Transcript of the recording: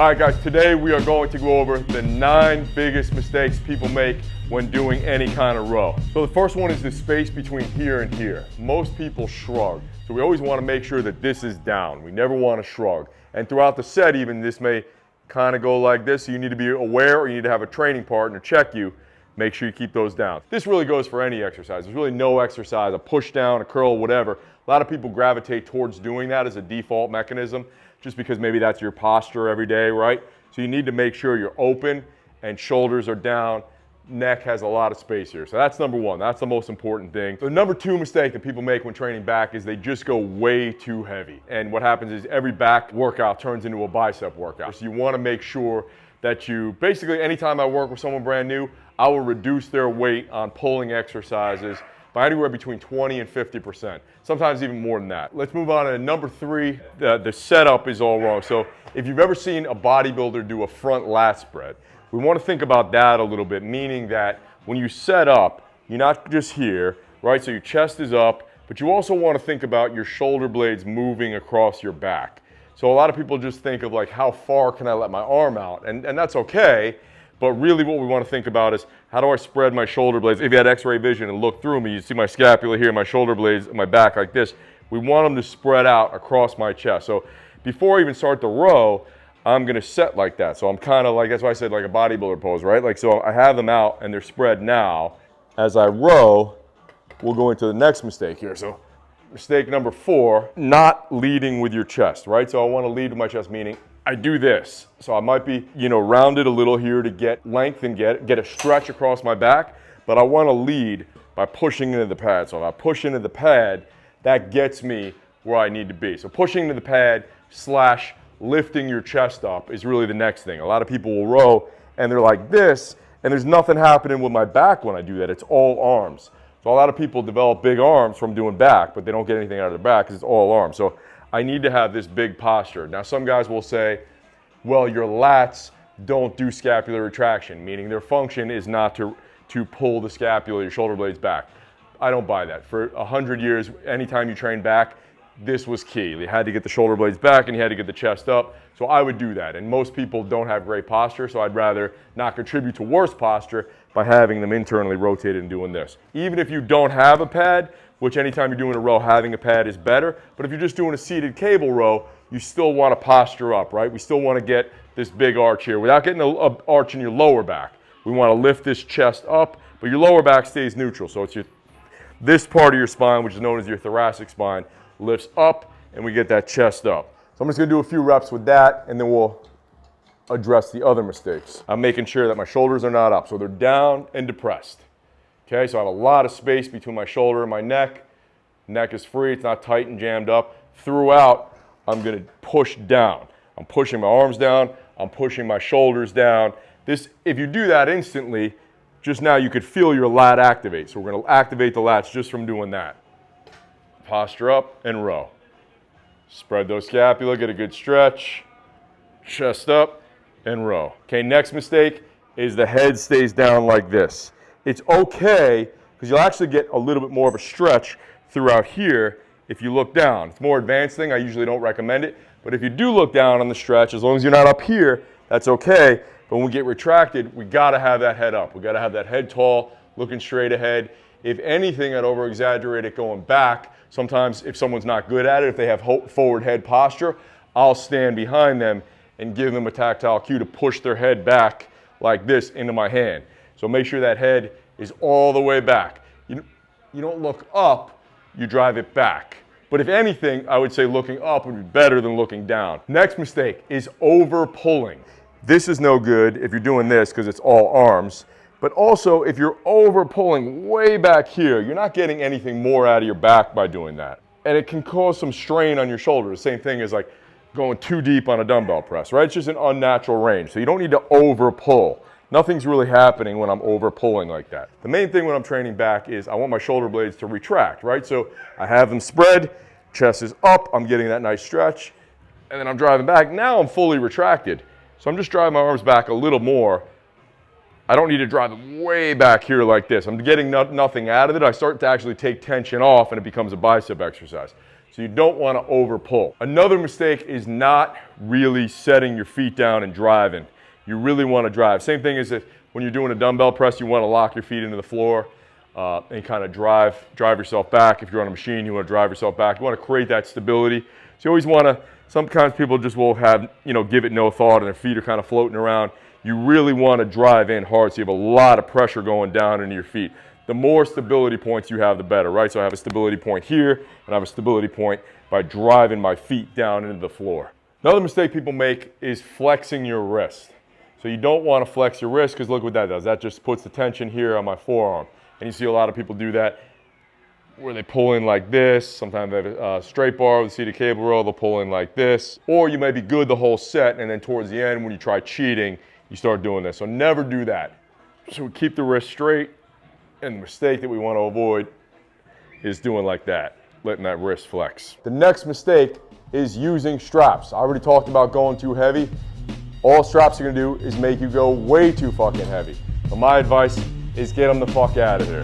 All right, guys, today we are going to go over the 9 biggest mistakes people make when doing any kind of row. So the first one is the space between here and here. Most people shrug. So we always want to make sure that this is down. We never want to shrug. And throughout the set even, this may kind of go like this. So you need to be aware, or you need to have a training partner check you. Make sure you keep those down. This really goes for any exercise. There's really no exercise, a push down, a curl, whatever. A lot of people gravitate towards doing that as a default mechanism, just because maybe that's your posture every day, right? So you need to make sure you're open and shoulders are down. Neck has a lot of space here. So that's number one. That's the most important thing. The number 2 mistake that people make when training back is they just go way too heavy. And what happens is every back workout turns into a bicep workout. So you want to make sure that you, basically anytime I work with someone brand new, I will reduce their weight on pulling exercises by anywhere between 20 and 50%, sometimes even more than that. Let's move on to number 3. The setup is all wrong. So if you've ever seen a bodybuilder do a front lat spread, we want to think about that a little bit, meaning that when you set up, you're not just here, right? So your chest is up, but you also want to think about your shoulder blades moving across your back. So a lot of people just think of like, how far can I let my arm out? And that's okay. But really what we want to think about is, how do I spread my shoulder blades? If you had x-ray vision and look through me, you see my scapula here, my shoulder blades, my back like this. We want them to spread out across my chest. So before I even start the row, I'm going to set like that. So I'm kind of like, that's why I said like a bodybuilder pose, right? Like, so I have them out and they're spread now. As I row, we'll go into the next mistake here. So mistake number 4, not leading with your chest, right? So I want to lead with my chest, meaning I do this. So I might be, rounded a little here to get length and get a stretch across my back, but I want to lead by pushing into the pad. So if I push into the pad, that gets me where I need to be. So pushing into the pad / lifting your chest up is really the next thing. A lot of people will row and they're like this, and there's nothing happening with my back when I do that. It's all arms. So a lot of people develop big arms from doing back, but they don't get anything out of their back because it's all arms. So I need to have this big posture. Now some guys will say, well, your lats don't do scapular retraction, meaning their function is not to pull the scapula, your shoulder blades back. I don't buy that. For 100 years, anytime you train back, this was key. You had to get the shoulder blades back and you had to get the chest up. So I would do that. And most people don't have great posture, so I'd rather not contribute to worse posture by having them internally rotated and doing this. Even if you don't have a pad, which anytime you're doing a row, having a pad is better. But if you're just doing a seated cable row, you still want to posture up, right? We still want to get this big arch here without getting an arch in your lower back. We want to lift this chest up, but your lower back stays neutral. So it's this part of your spine, which is known as your thoracic spine, lifts up and we get that chest up. So I'm just going to do a few reps with that and then we'll address the other mistakes. I'm making sure that my shoulders are not up, so they're down and depressed. Okay, so I have a lot of space between my shoulder and my neck. Neck is free, it's not tight and jammed up. Throughout, I'm going to push down. I'm pushing my arms down, I'm pushing my shoulders down. This, if you do that instantly, just now you could feel your lat activate. So we're going to activate the lats just from doing that. Posture up and row. Spread those scapula, get a good stretch. Chest up and row. Okay, next mistake is the head stays down like this. It's okay, because you'll actually get a little bit more of a stretch throughout here if you look down. It's a more advanced thing. I usually don't recommend it. But if you do look down on the stretch, as long as you're not up here, that's okay. But when we get retracted, we got to have that head up. We got to have that head tall, looking straight ahead. If anything, I'd over-exaggerate it going back. Sometimes if someone's not good at it, if they have forward head posture, I'll stand behind them and give them a tactile cue to push their head back like this into my hand. So make sure that head is all the way back. You don't look up, you drive it back. But if anything, I would say looking up would be better than looking down. Next mistake is over pulling. This is no good if you're doing this because it's all arms. But also if you're over pulling way back here, you're not getting anything more out of your back by doing that. And it can cause some strain on your shoulders. Same thing as like going too deep on a dumbbell press, right? It's just an unnatural range. So you don't need to over pull. Nothing's really happening when I'm over pulling like that. The main thing when I'm training back is I want my shoulder blades to retract, right? So I have them spread, chest is up, I'm getting that nice stretch, and then I'm driving back. Now I'm fully retracted. So I'm just driving my arms back a little more. I don't need to drive them way back here like this. I'm getting nothing out of it. I start to actually take tension off and it becomes a bicep exercise. So you don't want to over pull. Another mistake is not really setting your feet down and driving. You really want to drive. Same thing as if when you're doing a dumbbell press, you want to lock your feet into the floor and kind of drive yourself back. If you're on a machine, you want to drive yourself back. You want to create that stability. So you always want to, sometimes people just will have, give it no thought and their feet are kind of floating around. You really want to drive in hard so you have a lot of pressure going down into your feet. The more stability points you have, the better, right? So I have a stability point here and I have a stability point by driving my feet down into the floor. Another mistake people make is flexing your wrist. So you don't want to flex your wrist because look what that does. That just puts the tension here on my forearm. And you see a lot of people do that where they pull in like this. Sometimes they have a straight bar with a seated cable row, they'll pull in like this. Or you may be good the whole set and then towards the end when you try cheating, you start doing this. So never do that. So we keep the wrist straight, and the mistake that we want to avoid is doing like that, letting that wrist flex. The next mistake is using straps. I already talked about going too heavy. All straps are gonna do is make you go way too fucking heavy. So my advice is get them the fuck out of here.